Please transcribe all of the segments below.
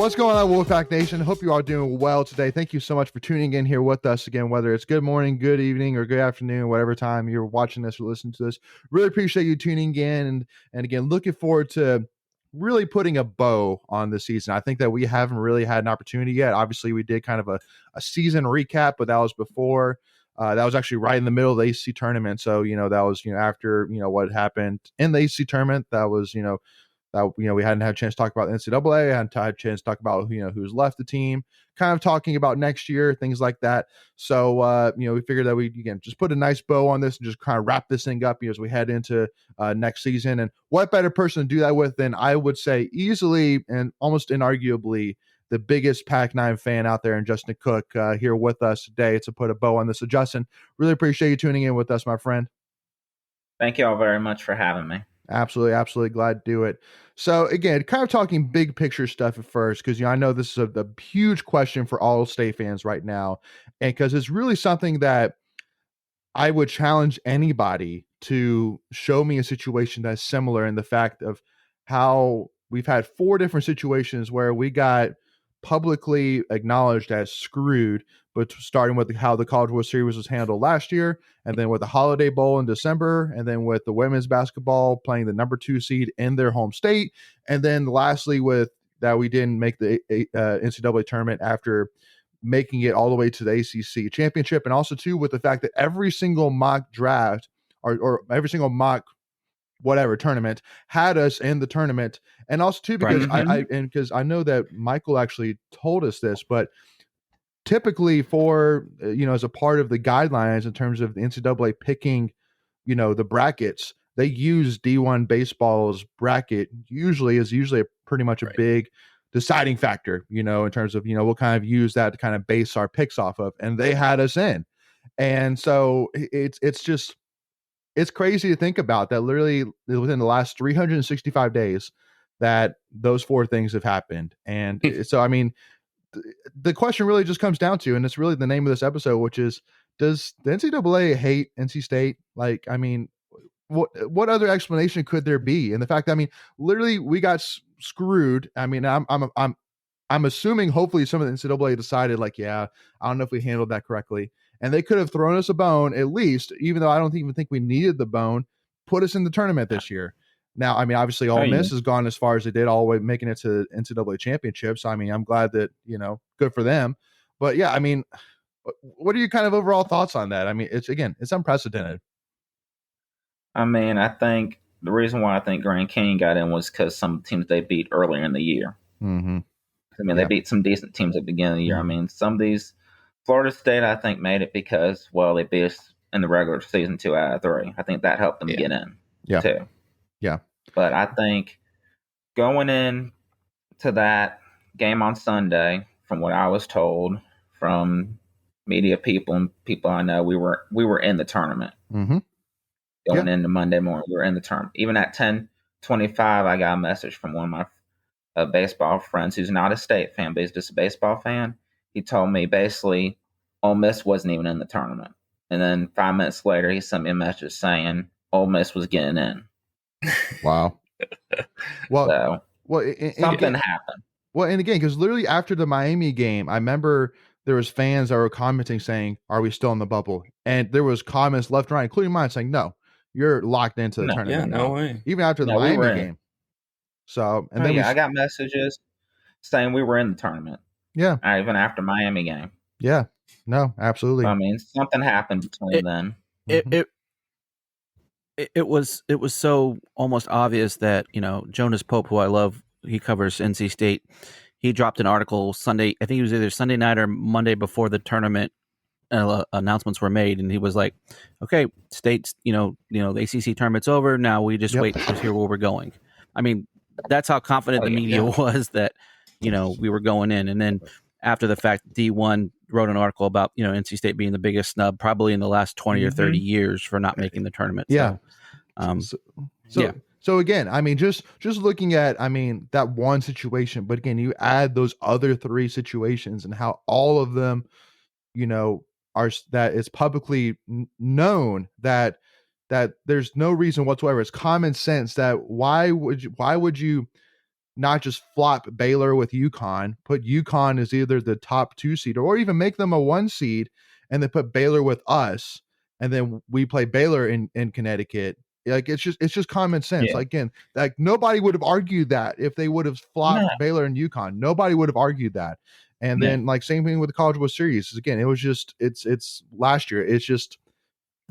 What's going on, Wolfpack Nation? Hope you are doing well today. Thank you so much for tuning in here with us again, whether it's good morning, good evening, or good afternoon, whatever time you're watching this or listening to this. Really appreciate you tuning in, and again, looking forward to really putting a bow on the season. I think that we haven't really had an opportunity yet. Obviously, we did kind of a season recap, but that was before. That was actually right in the middle of the ACC tournament. So, that was, after, what happened in the ACC tournament. That was, we hadn't had a chance to talk about the NCAA, hadn't had a chance to talk about, who's left the team, kind of talking about next year, things like that. So, we figured that we, again, just put a nice bow on this and just kind of wrap this thing up, as we head into next season. And what better person to do that with than, I would say, easily and almost inarguably the biggest Pac-9 fan out there, and Justin Cooke here with us today to put a bow on this. So, Justin, really appreciate you tuning in with us, my friend. Thank you all very much for having me. Absolutely glad to do it. So again, kind of talking big picture stuff at first, because I know this is a huge question for all state fans right now, and because it's really something that I would challenge anybody to show me a situation that's similar in the fact of how we've had 4 different situations where we got publicly acknowledged as screwed, but starting with how the College World Series was handled last year, and then with the Holiday Bowl in December, and then with the women's basketball playing the number 2 seed in their home state, and then lastly with that we didn't make the NCAA tournament after making it all the way to the ACC championship, and also too with the fact that every single mock draft or every single mock whatever tournament had us in the tournament. And also too, because because I know that Michael actually told us this, but typically for, as a part of the guidelines in terms of the NCAA picking, the brackets, they use D1 baseball's bracket usually a pretty much a big deciding factor, in terms of, we'll kind of use that to kind of base our picks off of, and they had us in. And so it's crazy to think about that literally within the last 365 days that those 4 things have happened. And so, I mean, the question really just comes down to, and it's really the name of this episode, which is, does the NCAA hate NC State? Like, I mean, what other explanation could there be? And the fact that, I mean, literally we got screwed. I mean, I'm assuming hopefully some of the NCAA decided like, yeah, I don't know if we handled that correctly. And they could have thrown us a bone, at least, even though I don't even think we needed the bone, put us in the tournament this year. Now, I mean, obviously, Ole Miss has gone as far as they did, all the way making it to NCAA championships. I mean, I'm glad that, good for them. But yeah, I mean, what are your kind of overall thoughts on that? I mean, it's unprecedented. I mean, I think the reason why I think Grand Canyon got in was because some teams they beat earlier in the year. Mm-hmm. I mean, they beat some decent teams at the beginning of the year. Mm-hmm. I mean, some of these, Florida State, I think, made it because, well, they beat us in the regular season 2 out of 3. I think that helped them get in, too. Yeah. But I think going in to that game on Sunday, from what I was told from media people and people I know, we were in the tournament. Mm-hmm. Going into Monday morning, we were in the tournament. Even at 10:25, I got a message from one of my baseball friends who's not a state fan, but he's just a baseball fan. He told me basically Ole Miss wasn't even in the tournament. And then 5 minutes later, he sent me a message saying Ole Miss was getting in. Wow. Well, something happened. Well, and again, because literally after the Miami game, I remember there was fans that were commenting saying, "Are we still in the bubble?" And there was comments left and right, including mine, saying, "No, you're locked into the tournament." Yeah, no way. Even after the Miami game. So, and then I got messages saying we were in the tournament. Yeah. Even after Miami game. Yeah. No, absolutely. I mean, something happened between then. It was so almost obvious that, Jonas Pope, who I love, he covers NC State. He dropped an article Sunday. I think it was either Sunday night or Monday before the tournament announcements were made, and he was like, "Okay, State's, the ACC tournament's over. Now we just wait to hear where we're going." I mean, that's how confident the media was that, we were going in. And then after the fact, D1 wrote an article about, NC State being the biggest snub probably in the last 20 or 30 years for not making the tournament. Yeah. So, So again, I mean, just looking at, I mean, that one situation, but again, you add those other 3 situations and how all of them, are that it's publicly known that there's no reason whatsoever. It's common sense that why would you not just flop Baylor with UConn, put UConn as either the top 2 seed or even make them a 1 seed and then put Baylor with us. And then we play Baylor in Connecticut. Like it's just common sense. Yeah. Like, again, like nobody would have argued that if they would have flopped Baylor and UConn. Nobody would have argued that. And then like same thing with the College World Series. Again, it was just it's last year. It's just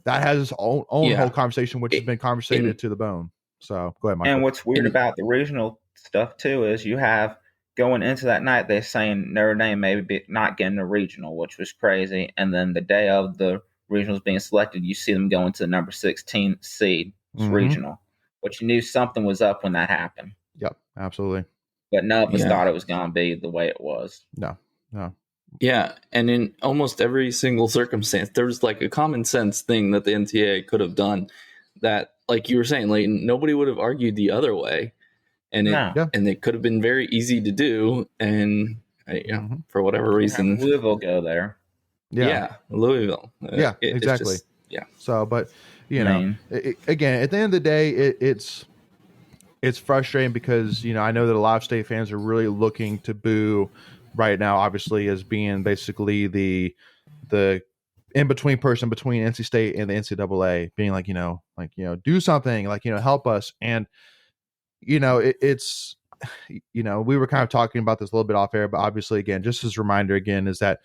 that has its own whole conversation, which has been conversated to the bone. So go ahead, Michael. And what's weird about the regional stuff too is you have going into that night they're saying Notre Dame maybe not getting a regional, which was crazy. And then the day of the regionals being selected, you see them going to the number 16 seed regional, which you knew something was up when that happened. Yep, absolutely. But none of us thought it was going to be the way it was. No. Yeah, and in almost every single circumstance, there was like a common sense thing that the NCAA could have done that, like you were saying, Leighton, nobody would have argued the other way. And it could have been very easy to do. And for whatever reason, Louisville go there. Yeah, Louisville. Exactly. Just, So, but again, at the end of the day, it's frustrating because I know that a lot of state fans are really looking to boo right now, obviously, as being basically the in between person between NC State and the NCAA, being like do something, like help us. And it's we were kind of talking about this a little bit off air, but obviously, again, just as a reminder, again, is that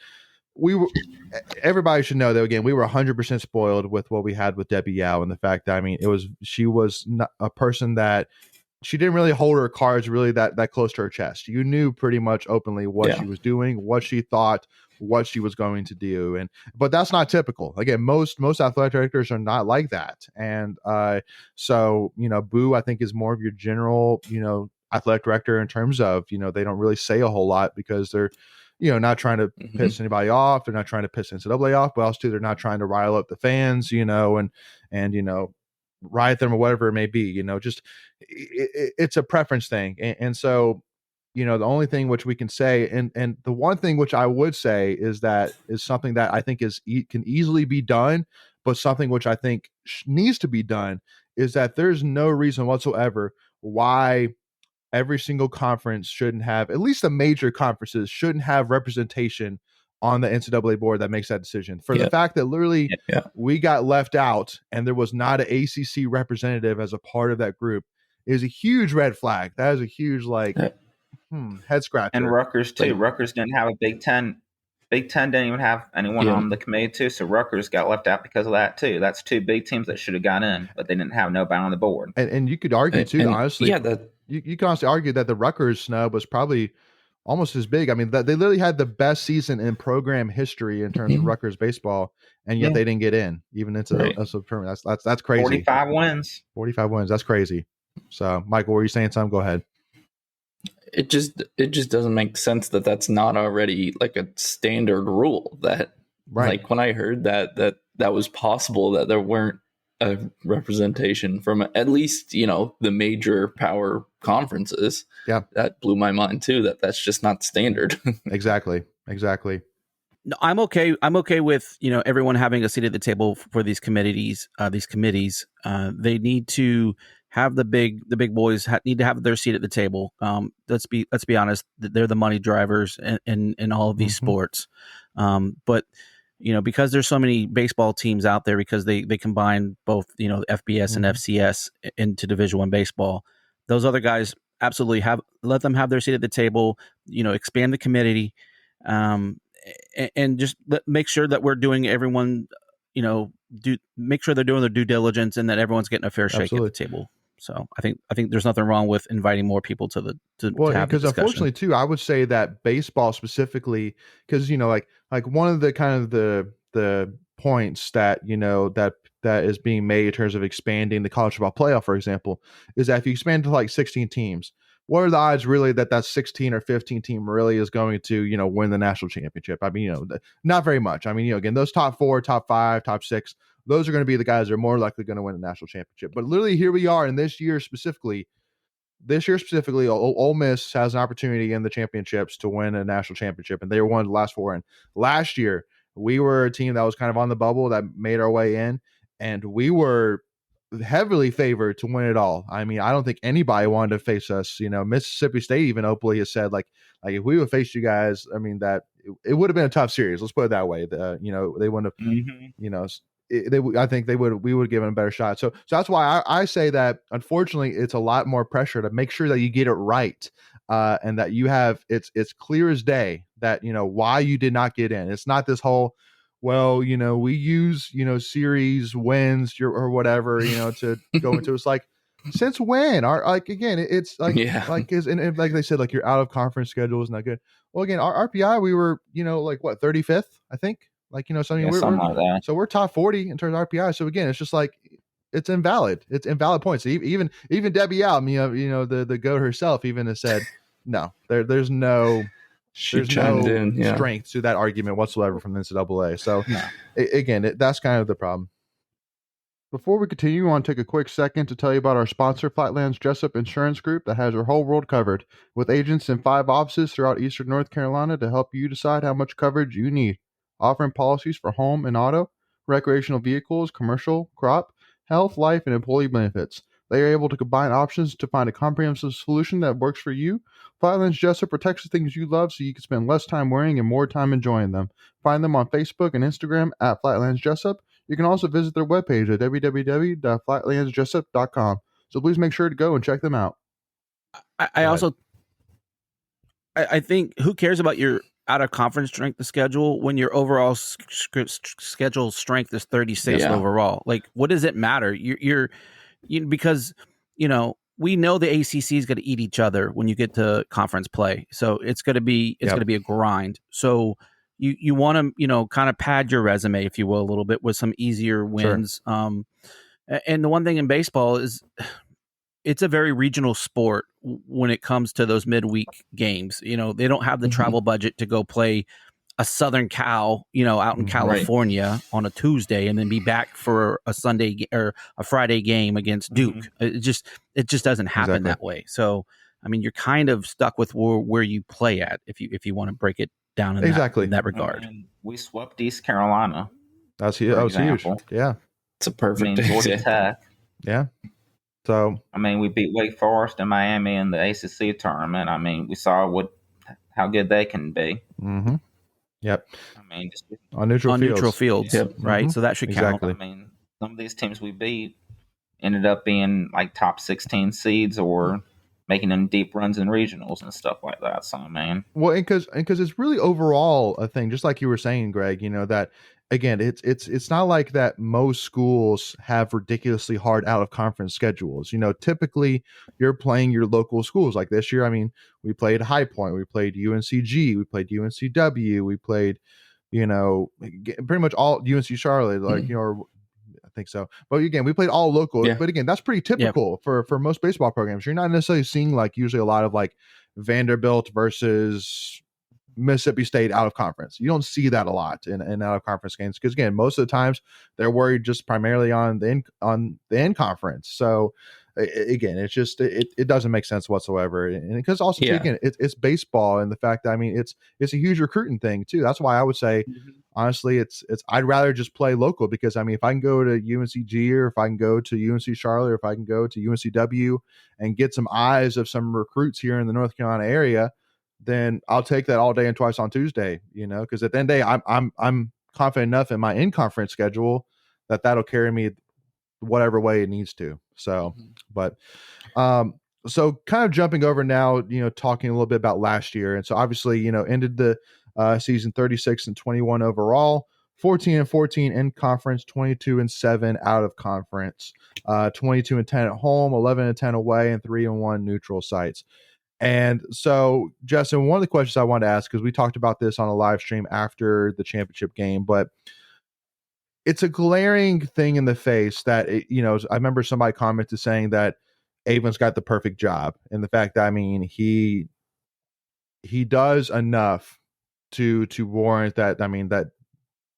everybody should know that, again, we were 100% spoiled with what we had with Debbie Yao, and the fact that she was not a person that she didn't really hold her cards really that close to her chest. You knew pretty much openly what she was doing, what she thought, what she was going to do. But that's not typical. Again, most athletic directors are not like that. And so, Boo, I think, is more of your general, athletic director in terms of, they don't really say a whole lot because they're, not trying to piss anybody off. They're not trying to piss NCAA off, but also too, they're not trying to rile up the fans, and riot them or whatever it may be, just it's a preference thing. And so, the only thing which we can say, and the one thing which I would say is something that I think can easily be done, but something which I think needs to be done is that there's no reason whatsoever why every single conference shouldn't have, at least the major conferences shouldn't have representation on the NCAA board that makes that decision. For the fact that literally we got left out and there was not an ACC representative as a part of that group is a huge red flag. That is a huge head scratcher. And Rutgers too. Rutgers didn't have a Big Ten. Big Ten didn't even have anyone on the committee too. So Rutgers got left out because of that too. That's 2 big teams that should have got in, but they didn't have nobody on the board. And you could argue too, honestly. You can honestly argue that the Rutgers snub was probably almost as big. I mean, they literally had the best season in program history in terms of Rutgers baseball, and yet they didn't get in even into the tournament. That's crazy. 45 wins. 45 wins. That's crazy. So, Michael, were you saying something? Go ahead. It just doesn't make sense that that's not already like a standard rule. That like when I heard that was possible, that there weren't a representation from at least the major power conferences. That blew my mind too. That's just not standard. Exactly. No, I'm okay with everyone having a seat at the table for these committees. They need to have the big boys need to have their seat at the table. Let's be honest, they're the money drivers in all of these sports. But because there's so many baseball teams out there, because they combine both FBS and FCS into Division I baseball, those other guys absolutely let them have their seat at the table. Expand the committee, and just make sure that we're doing everyone. Make sure they're doing their due diligence and that everyone's getting a fair shake at the table. So I think there's nothing wrong with inviting more people to have the discussion. Because unfortunately too, I would say that baseball specifically, because like one of the kind of the points that that is being made in terms of expanding the college football playoff, for example, is that if you expand to like 16 teams, what are the odds really that 16 or 15 team really is going to win the national championship? I mean, not very much. I mean, again, those top 4, top 5, top 6. Those are going to be the guys that are more likely going to win a national championship. But literally, here we are, and this year specifically, Ole Miss has an opportunity in the championships to win a national championship, and they were one of the last 4 in. Last year, we were a team that was kind of on the bubble that made our way in, and we were heavily favored to win it all. I mean, I don't think anybody wanted to face us. Mississippi State even openly has said like if we would face you guys, I mean that it would have been a tough series. Let's put it that way. They wouldn't have. I think we would have given a better shot. So that's why I say that unfortunately it's a lot more pressure to make sure that you get it right, and that you have it's clear as day that why you did not get in. It's not this whole well, we use, series wins or whatever, to go into. It's like, since when? It's like, and like they said, like your out of conference schedule is not good. Well, again, our RPI, we were, like what, 35th, I think, something like that. So we're top 40 in terms of RPI. So again, it's just like, it's invalid. It's invalid points. Even Debbie Alm, the GOAT herself even has said, no, there's no. There's no strength to that argument whatsoever from the NCAA. So, again, that's kind of the problem. Before we continue, I want to take a quick second to tell you about our sponsor, Flatlands Jessup Insurance Group, that has your whole world covered, with agents in 5 offices throughout eastern North Carolina to help you decide how much coverage you need, offering policies for home and auto, recreational vehicles, commercial, crop, health, life, and employee benefits. They are able to combine options to find a comprehensive solution that works for you. Flatlands Jessup protects the things you love so you can spend less time worrying and more time enjoying them. Find them on Facebook and Instagram at Flatlands Jessup. You can also visit their webpage at www.flatlandsjessup.com. So please make sure to go and check them out. I think who cares about your out of conference strength of schedule when your overall schedule strength is 36th overall? Like, what does it matter? Because we know the ACC is going to eat each other when you get to conference play. So it's going to be a grind. So you want to, kind of pad your resume, if you will, a little bit with some easier wins. Sure. And the one thing in baseball is it's a very regional sport when it comes to those midweek games. They don't have the travel budget to go play a Southern Cal, out in California on a Tuesday and then be back for a Sunday or a Friday game against Duke. It just doesn't happen that way. So, I mean, you're kind of stuck with where you play at if you want to break it down in that regard. I mean, we swept East Carolina. That was huge. Yeah. It's a perfect Georgia Tech. Yeah. So, I mean, we beat Wake Forest and Miami in the ACC tournament. I mean, we saw how good they can be. Mm-hmm. Yep. I mean, just on neutral fields. Yep. Right. Mm-hmm. So that should count. I mean, some of these teams we beat ended up being like top 16 seeds or making them deep runs in regionals and stuff like that. So, I mean, well, and because it's really overall a thing, just like you were saying, Greg, that again, it's not like that most schools have ridiculously hard out of conference schedules. Typically you're playing your local schools. Like this year, I mean, we played High Point, we played UNCG, we played UNCW, we played, pretty much all UNC Charlotte, like, I think so. But again, we played all local. Yeah. But again, that's pretty typical for most baseball programs. You're not necessarily seeing like usually a lot of like Vanderbilt versus Mississippi State out of conference. You don't see that a lot in out of conference games because again, most of the times they're worried just primarily on the in conference. So again, it's just it doesn't make sense whatsoever. And because also again, it's baseball and the fact that I mean it's a huge recruiting thing too. That's why I would say honestly, it's I'd rather just play local because I mean if I can go to UNCG or if I can go to UNC Charlotte or if I can go to UNCW and get some eyes of some recruits here in the North Carolina area, then I'll take that all day and twice on Tuesday, because at the end of the day, I'm confident enough in my in-conference schedule that that'll carry me whatever way it needs to. So, but, so kind of jumping over now, talking a little bit about last year. And so obviously, ended the season 36-21 overall, 14-14 in conference, 22-7 out of conference, 22-10 at home, 11-10 away, and 3-1 neutral sites. And so, Justin, one of the questions I wanted to ask, because we talked about this on a live stream after the championship game, but it's a glaring thing in the face that, I remember somebody commented saying that Avon's got the perfect job. And the fact that, I mean, he does enough to warrant that, I mean, that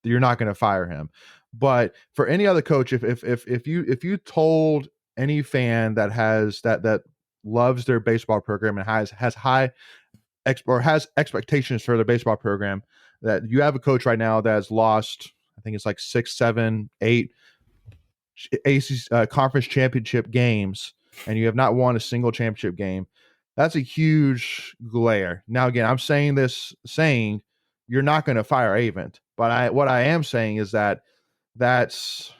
you're not going to fire him. But for any other coach, if you told any fan that has that loves their baseball program and has high has expectations for their baseball program, that you have a coach right now that has lost, I think it's like 6, 7, 8 ACC conference championship games, and you have not won a single championship game. That's a huge glare. Now, again, I'm saying you're not going to fire Avent, but what I am saying is that's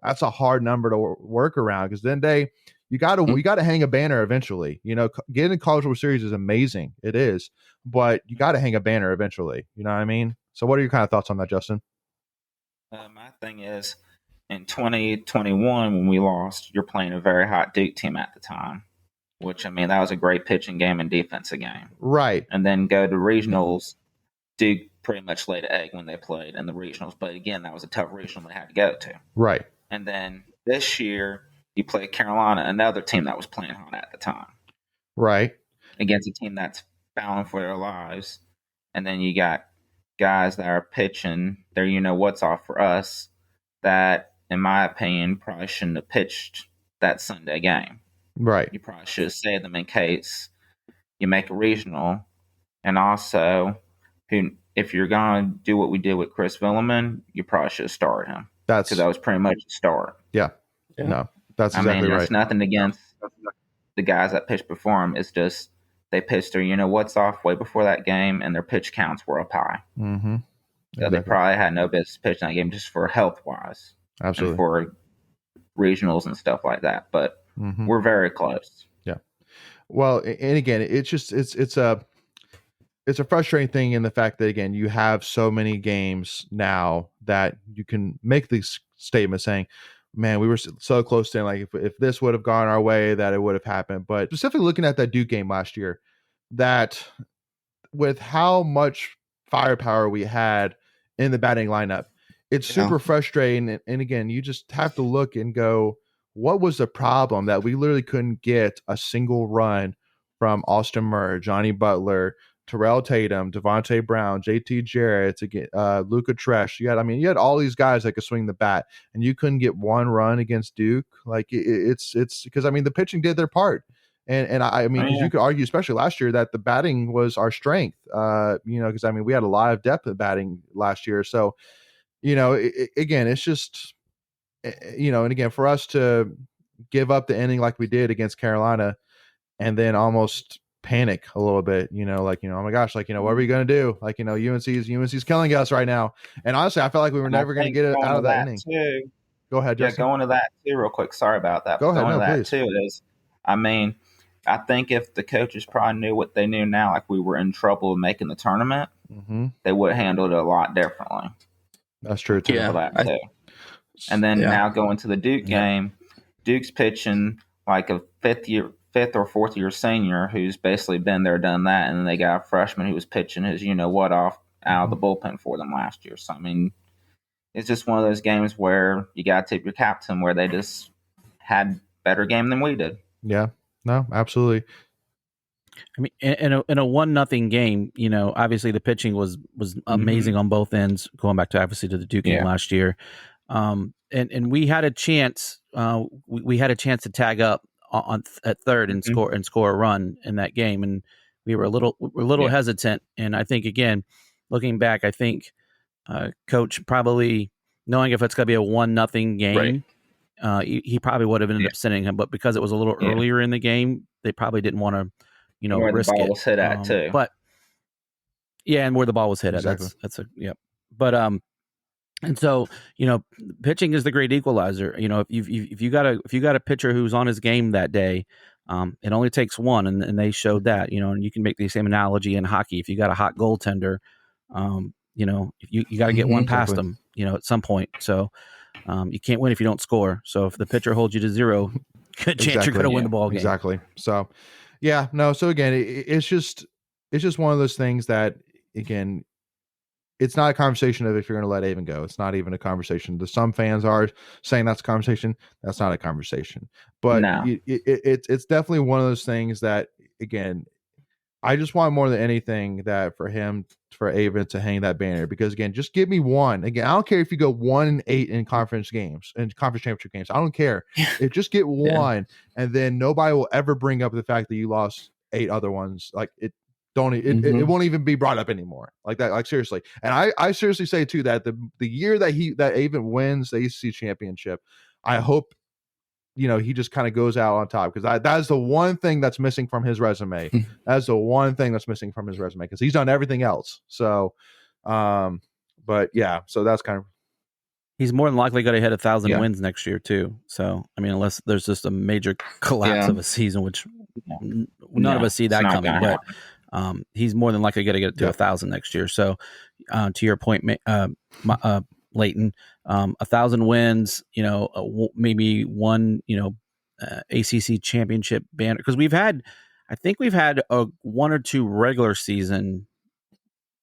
a hard number to work around, because then you got to hang a banner eventually. Getting a College World Series is amazing, it is, but you got to hang a banner eventually. You know what I mean? So, what are your kind of thoughts on that, Justin? My thing is, in 2021, when we lost, you're playing a very hot Duke team at the time, which, I mean, that was a great pitching game and defensive game. Right. And then go to regionals. Duke pretty much laid an egg when they played in the regionals. But again, that was a tough regional they had to go to. Right. And then this year, you play Carolina, another team that was playing hot at the time. Right. Against a team that's battling for their lives. And then you got guys that are pitching their what's off for us that, in my opinion, probably shouldn't have pitched that Sunday game. Right. You probably should have saved them in case you make a regional. And also, if you're going to do what we did with Chris Villeman, you probably should have started him. Because that was pretty much the start. Yeah. No, that's exactly right. It's nothing against the guys that pitched before him. It's just they pitched their what's off way before that game, and their pitch counts were up high. Mm-hmm. So they probably had no business pitching that game just for health-wise. Absolutely. And for regionals and stuff like that. But we're very close. Yeah. Well, and again, it's a frustrating thing in the fact that, again, you have so many games now that you can make these statements saying, man, we were so close to, like, if this would have gone our way, that it would have happened. But specifically looking at that Duke game last year, that with how much firepower we had in the batting lineup, it's super frustrating. And again, you just have to look and go, what was the problem that we literally couldn't get a single run from Austin Murr, Johnny Butler, Terrell Tatum, Devontae Brown, JT Jarrett, Luka Tresh. You had all these guys that could swing the bat, and you couldn't get one run against Duke. Like, it's because, I mean, the pitching did their part. And I mean, because you could argue, especially last year, that the batting was our strength, because, I mean, we had a lot of depth in batting last year. So, again, it's just, and again, for us to give up the inning like we did against Carolina and then almost panic a little bit, oh my gosh, what are we going to do? UNC's killing us right now. And honestly, I felt like we were never going to get it out of that inning. Too, Go ahead, Justin. Going to that too, real quick. Sorry about that. Go ahead. Going to that please. too is, I mean, I think if the coaches probably knew what they knew now, like we were in trouble of making the tournament, they would have handled it a lot differently. That's true too. Yeah, and then now going to the Duke game, Duke's pitching like a fifth or fourth year senior who's basically been there, done that, and then they got a freshman who was pitching his off out of the bullpen for them last year. So I mean, it's just one of those games where you got to tip your cap to them, where they just had better game than we did. Yeah. No, absolutely. I mean, in a 1-0 game, obviously the pitching was amazing on both ends. Going back to obviously to the Duke game last year, and we had a chance. We had a chance to tag up at third and score a run in that game, and we were a little hesitant. And I think, again, looking back, I think Coach probably knowing if it's going to be a 1-0 game. He probably would have ended up sending him, but because it was a little earlier in the game, they probably didn't want to, where risk the ball it. Was hit at too. But and where the ball was hit exactly. at. That's But and so pitching is the great equalizer. If you got a pitcher who's on his game that day, it only takes one, and they showed that. And you can make the same analogy in hockey. If you got a hot goaltender, you got to get one past them, at some point. So. You can't win if you don't score. So if the pitcher holds you to 0, good chance you're going to win the ball game. Exactly. So, So again, it's just one of those things that, again, it's not a conversation of if you're going to let Avent go. It's not even a conversation. Some fans are saying that's a conversation. That's not a conversation. But it's definitely one of those things that, again, I just want more than anything that for Avent to hang that banner, because, again, just give me one. Again, I don't care if you go 1-8 in conference games and conference championship games. I don't care. Just get one, and then nobody will ever bring up the fact that you lost 8 other ones. Like it won't even be brought up anymore. Like that. Like, seriously. And I seriously say too that the year that Avent wins the ACC championship, I hope, he just kind of goes out on top, because that is the one thing that's missing from his resume. That's the one thing that's missing from his resume, because he's done everything else. So, but yeah, so that's kind of. He's more than likely going to hit 1,000 wins next year too. So, I mean, unless there's just a major collapse of a season, which none of us see that coming, but he's more than likely going to get to 1,000 next year. So, to your point, Leighton, 1,000 wins, maybe one, ACC championship banner, because I think we've had one or two regular season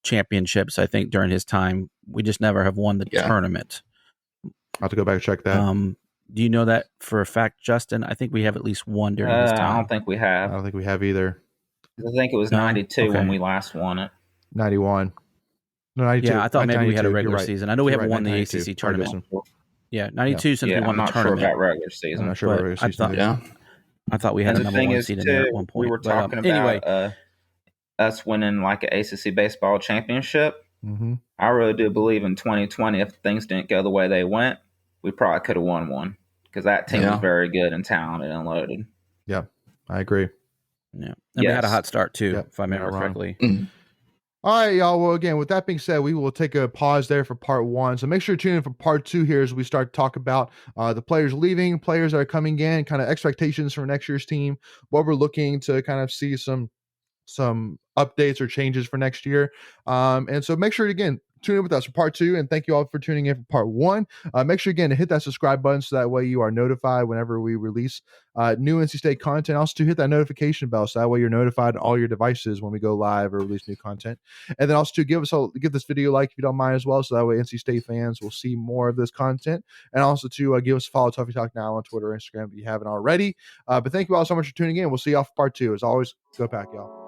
championships. I think during his time, we just never have won the tournament. I'll have to go back and check that. Do you know that for a fact, Justin? I think we have at least one during his time. I don't think we have. I don't think we have either. I think it was 92 when we last won it. 91. No, 92. Yeah, I thought maybe we had a regular season. I know we haven't won the ACC tournament. Yeah, 92 since we won the tournament. I'm not sure about regular season. I'm not sure about regular season. I thought we had a number one seed in there at one point. We were talking about us winning like an ACC baseball championship. Mm-hmm. I really do believe in 2020, if things didn't go the way they went, we probably could have won one, because that team was very good and talented and loaded. Yeah, I agree. Yeah, and we had a hot start too, if I remember correctly. All right, y'all. Well, again, with that being said, we will take a pause there for part one. So make sure to tune in for part two here as we start to talk about the players leaving, players that are coming in, kind of expectations for next year's team, what we're looking to kind of see some updates or changes for next year. And so make sure to, again, tune in with us for part two, and thank you all for tuning in for part one. Make sure again to hit that subscribe button so that way you are notified whenever we release new NC State content. Also to hit that notification bell so that way you're notified on all your devices when we go live or release new content. And then also to give this video a like if you don't mind as well, so that way NC State fans will see more of this content. And also to give us a follow, Tuffy Talk Now on Twitter or Instagram if you haven't already. But thank you all so much for tuning in. We'll see y'all for part two. As always, go Pack, y'all.